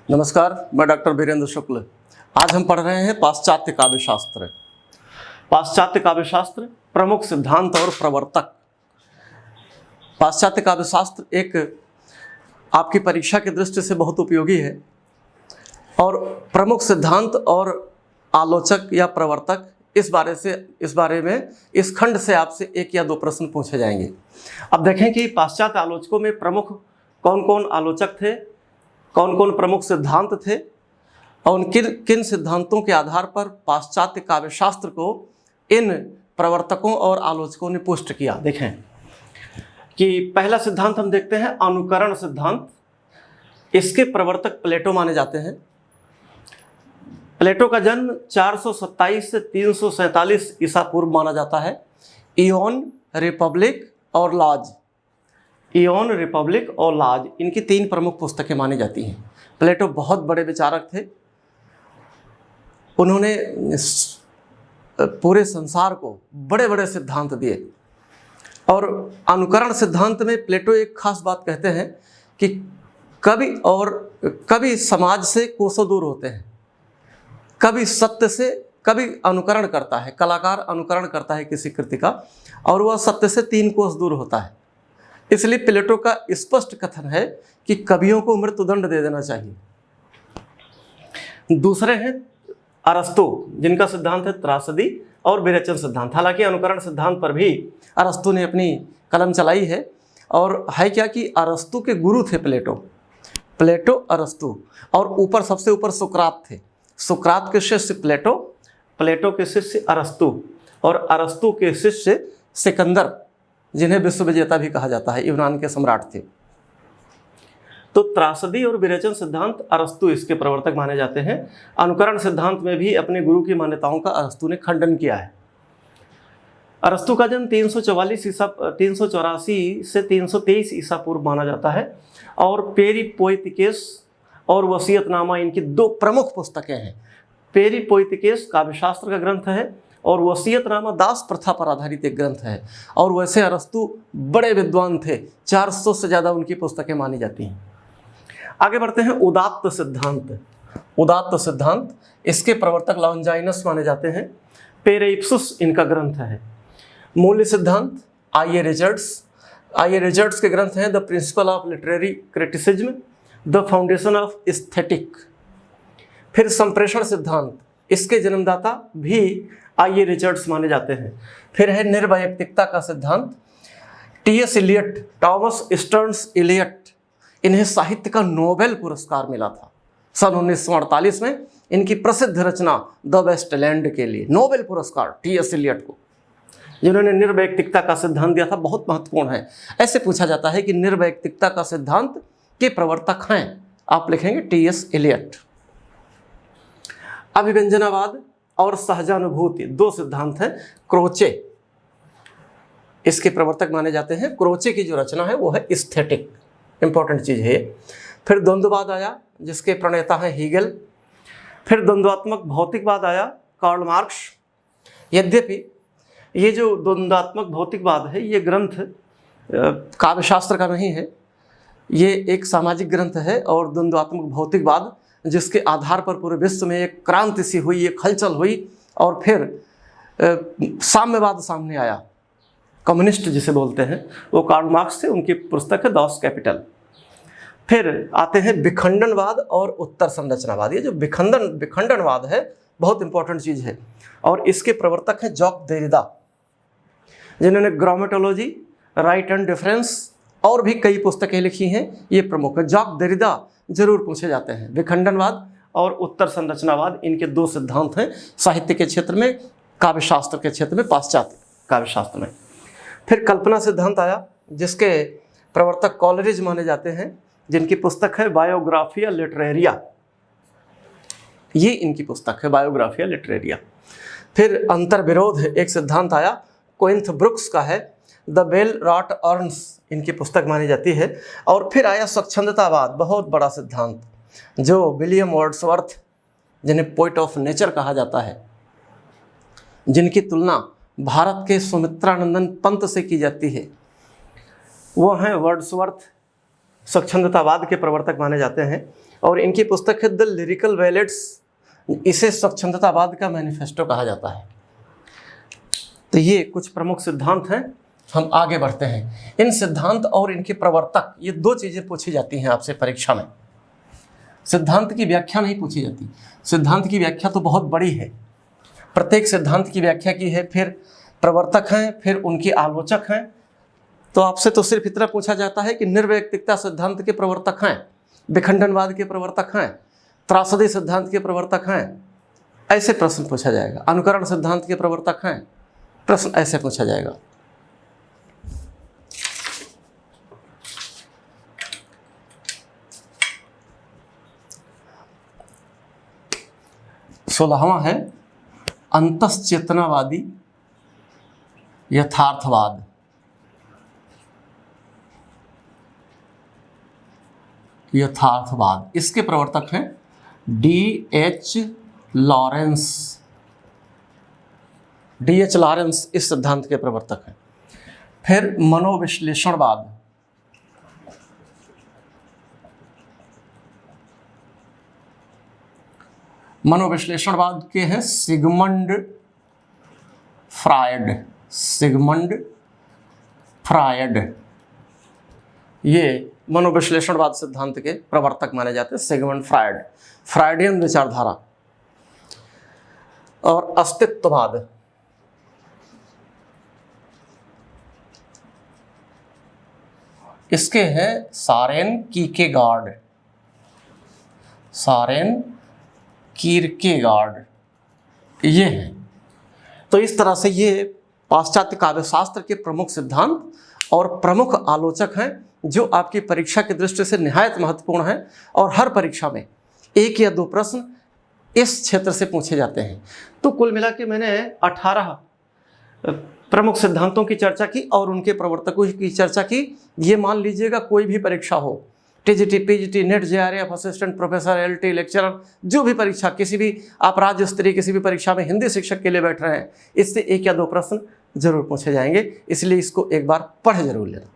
नमस्कार, मैं डॉक्टर वीरेंद्र शुक्ल। आज हम पढ़ रहे हैं पाश्चात्य काव्य शास्त्र। पाश्चात्य काव्य शास्त्र, प्रमुख सिद्धांत और प्रवर्तक। पाश्चात्य काव्य शास्त्र एक आपकी परीक्षा की दृष्टि से बहुत उपयोगी है और प्रमुख सिद्धांत और आलोचक या प्रवर्तक इस बारे में इस खंड से आपसे एक या दो प्रश्न पूछे जाएंगे। अब देखें कि पाश्चात्य आलोचकों में प्रमुख कौन कौन आलोचक थे, कौन कौन प्रमुख सिद्धांत थे और किन किन सिद्धांतों के आधार पर पाश्चात्य काव्य शास्त्र को इन प्रवर्तकों और आलोचकों ने पुष्ट किया। देखें कि पहला सिद्धांत हम देखते हैं अनुकरण सिद्धांत। इसके प्रवर्तक प्लेटो माने जाते हैं। प्लेटो का जन्म 427 से 347 ईसा पूर्व माना जाता है। इयोन, रिपब्लिक और लॉज, इयोन, रिपब्लिक और लॉज, इनकी तीन प्रमुख पुस्तकें मानी जाती हैं। प्लेटो बहुत बड़े विचारक थे। उन्होंने पूरे संसार को बड़े बड़े सिद्धांत दिए और अनुकरण सिद्धांत में प्लेटो एक खास बात कहते हैं कि कभी समाज से कोसों दूर होते हैं, कभी सत्य से, कभी अनुकरण करता है, कलाकार अनुकरण करता है किसी कृति का और वह सत्य से 3 कोस दूर होता है। इसलिए प्लेटो का स्पष्ट कथन है कि कवियों को मृत्युदंड दे देना चाहिए। दूसरे हैं अरस्तु, जिनका सिद्धांत है त्रासदी और विरेचन सिद्धांत। हालांकि अनुकरण सिद्धांत पर भी अरस्तु ने अपनी कलम चलाई है और है क्या कि अरस्तु के गुरु थे प्लेटो, अरस्तु और ऊपर सबसे ऊपर सुकरात थे। सुकरात के शिष्य प्लेटो, प्लेटो के शिष्य अरस्तु और अरस्तु के शिष्य सिकंदर, जिन्हें विश्व विजेता भी कहा जाता है, यूनान के सम्राट थे। तो त्रासदी और विरेचन सिद्धांत अरस्तु इसके प्रवर्तक माने जाते हैं। अनुकरण सिद्धांत में भी अपने गुरु की मान्यताओं का अरस्तु ने खंडन किया है। अरस्तु का जन्म 384 से 323 ईसा पूर्व माना जाता है और पेरिपोइतिकेस और वसीयतनामा इनकी 2 प्रमुख पुस्तकें हैं। पेरिपोइतिकेस काव्यशास्त्र का ग्रंथ है और वसीयतनामा दास प्रथा पर आधारित एक ग्रंथ है। और वैसे अरस्तु बड़े विद्वान थे, 400 से ज़्यादा उनकी पुस्तकें मानी जाती हैं। आगे बढ़ते हैं उदात्त सिद्धांत। उदात्त सिद्धांत, इसके प्रवर्तक लॉन्जाइनस माने जाते हैं। पेरेइप्सुस इनका ग्रंथ है। मूल्य सिद्धांत आइए रिचर्ड्स के ग्रंथ हैं the principle of literary criticism, the foundation of aesthetic. फिर संप्रेषण सिद्धांत, इसके जन्मदाता भी आइए रिचर्ड्स माने जाते हैं। फिर है निर्वैयक्तिकता का सिद्धांत, T S. Eliot, Thomas Stearns Eliot, इन्हें साहित्य का नोबेल पुरस्कार मिला था सन 1948 में इनकी प्रसिद्ध रचना द वेस्टलैंड के लिए। नोबेल पुरस्कार टी.एस. इलियट को, जिन्होंने निर्वैयक्तिकता का सिद्धांत दिया था, बहुत महत्वपूर्ण है। ऐसे पूछा जाता है कि निर्वैयक्तिकता का सिद्धांत के प्रवर्तक हैं, आप लिखेंगे टी.एस. इलियट। अभिव्यंजनावाद और सहजानुभूति 2 सिद्धांत हैं। क्रोचे इसके प्रवर्तक माने जाते हैं। क्रोचे की जो रचना है वो है एस्थेटिक, इंपॉर्टेंट चीज़ है। फिर द्वंद्ववाद आया, जिसके प्रणेता हैं हीगल। फिर द्वंद्वात्मक भौतिकवाद आया, कार्ल मार्क्स। यद्यपि ये जो द्वंद्वात्मक भौतिकवाद है, ये ग्रंथ काव्यशास्त्र का नहीं है, ये एक सामाजिक ग्रंथ है। और द्वंद्वात्मक भौतिकवाद, जिसके आधार पर पूरे विश्व में एक क्रांति सी हुई, एक हलचल हुई और फिर साम्यवाद सामने आया, कम्युनिस्ट जिसे बोलते हैं, वो कार्ल मार्क्स थे। उनकी पुस्तक है दास कैपिटल। फिर आते हैं विखंडनवाद और उत्तर संरचनावाद। ये जो विखंडनवाद है बहुत इंपॉर्टेंट चीज़ है और इसके प्रवर्तक हैं जॉक देरिदा, जिन्होंने ग्रामेटोलॉजी, राइट एंड डिफरेंस और भी कई पुस्तकें लिखी हैं। ये प्रमुख है। जॉक देरिदा जरूर पूछे जाते हैं। विखंडनवाद और उत्तर संरचनावाद इनके 2 सिद्धांत हैं साहित्य के क्षेत्र में, काव्यशास्त्र के क्षेत्र में, पाश्चात्य काव्यशास्त्र में। फिर कल्पना सिद्धांत आया, जिसके प्रवर्तक कॉलरिज माने जाते हैं, जिनकी पुस्तक है बायोग्राफिया लिटरेरिया। ये इनकी पुस्तक है बायोग्राफिया लिटरेरिया। फिर अंतर्विरोध एक सिद्धांत आया, क्विंथ ब्रुक्स का है, द बेल रॉट अर्न्स इनकी पुस्तक मानी जाती है। और फिर आया स्वच्छंदतावाद, बहुत बड़ा सिद्धांत, जो विलियम वर्ड्सवर्थ, जिन्हें पोइट ऑफ नेचर कहा जाता है, जिनकी तुलना भारत के सुमित्रानंदन पंत से की जाती है, वो हैं वर्ड्सवर्थ। स्वच्छंदतावाद के प्रवर्तक माने जाते हैं। और इनकी पुस्तक है द लिरिकल वैलेट्स। इसे स्वच्छंदतावाद का मैनिफेस्टो कहा जाता है। तो ये कुछ प्रमुख सिद्धांत हैं। हम आगे बढ़ते हैं। इन सिद्धांत और इनके प्रवर्तक, ये दो चीज़ें पूछी जाती हैं आपसे परीक्षा में। सिद्धांत की व्याख्या नहीं पूछी जाती। सिद्धांत की व्याख्या तो बहुत बड़ी है, प्रत्येक सिद्धांत की व्याख्या की है, फिर प्रवर्तक हैं, फिर उनके आलोचक हैं। तो आपसे तो सिर्फ इतना पूछा जाता है कि निर्वैयक्तिकता सिद्धांत के प्रवर्तक हैं, विखंडनवाद के प्रवर्तक हैं, त्रासदी सिद्धांत के प्रवर्तक हैं, ऐसे प्रश्न पूछा जाएगा। अनुकरण सिद्धांत के प्रवर्तक हैं, प्रश्न ऐसे पूछा जाएगा। सोलहवां है अंतश्चेतनावादी यथार्थवाद। यथार्थवाद, इसके प्रवर्तक हैं D.H. लॉरेंस। D.H. लॉरेंस इस सिद्धांत के प्रवर्तक हैं। फिर मनोविश्लेषणवाद। मनोविश्लेषणवाद के हैं सिगमंड फ्रायड। सिगमंड फ्रायड ये मनोविश्लेषणवाद सिद्धांत के प्रवर्तक माने जाते हैं। सिगमंड फ्रायड, फ्रायडियन विचारधारा। और अस्तित्ववाद, इसके हैं सारेन कीकेगार्ड। सारेन कीरकेगार्ड ये हैं। तो इस तरह से ये पाश्चात्य काव्यशास्त्र के प्रमुख सिद्धांत और प्रमुख आलोचक हैं, जो आपकी परीक्षा की दृष्टि से निहायत महत्वपूर्ण हैं। और हर परीक्षा में 1 या 2 प्रश्न इस क्षेत्र से पूछे जाते हैं। तो कुल मिला के मैंने 18 प्रमुख सिद्धांतों की चर्चा की और उनके प्रवर्तकों की चर्चा की। ये मान लीजिएगा कोई भी परीक्षा हो, TGT, PGT, net, JRF, assistant professor, LT, lecturer, जो भी परीक्षा, किसी भी आप राज्य स्तरीय किसी भी परीक्षा में हिंदी शिक्षक के लिए बैठ रहे हैं, इससे 1 या 2 प्रश्न जरूर पूछे जाएंगे। इसलिए इसको एक बार पढ़ जरूर लेना।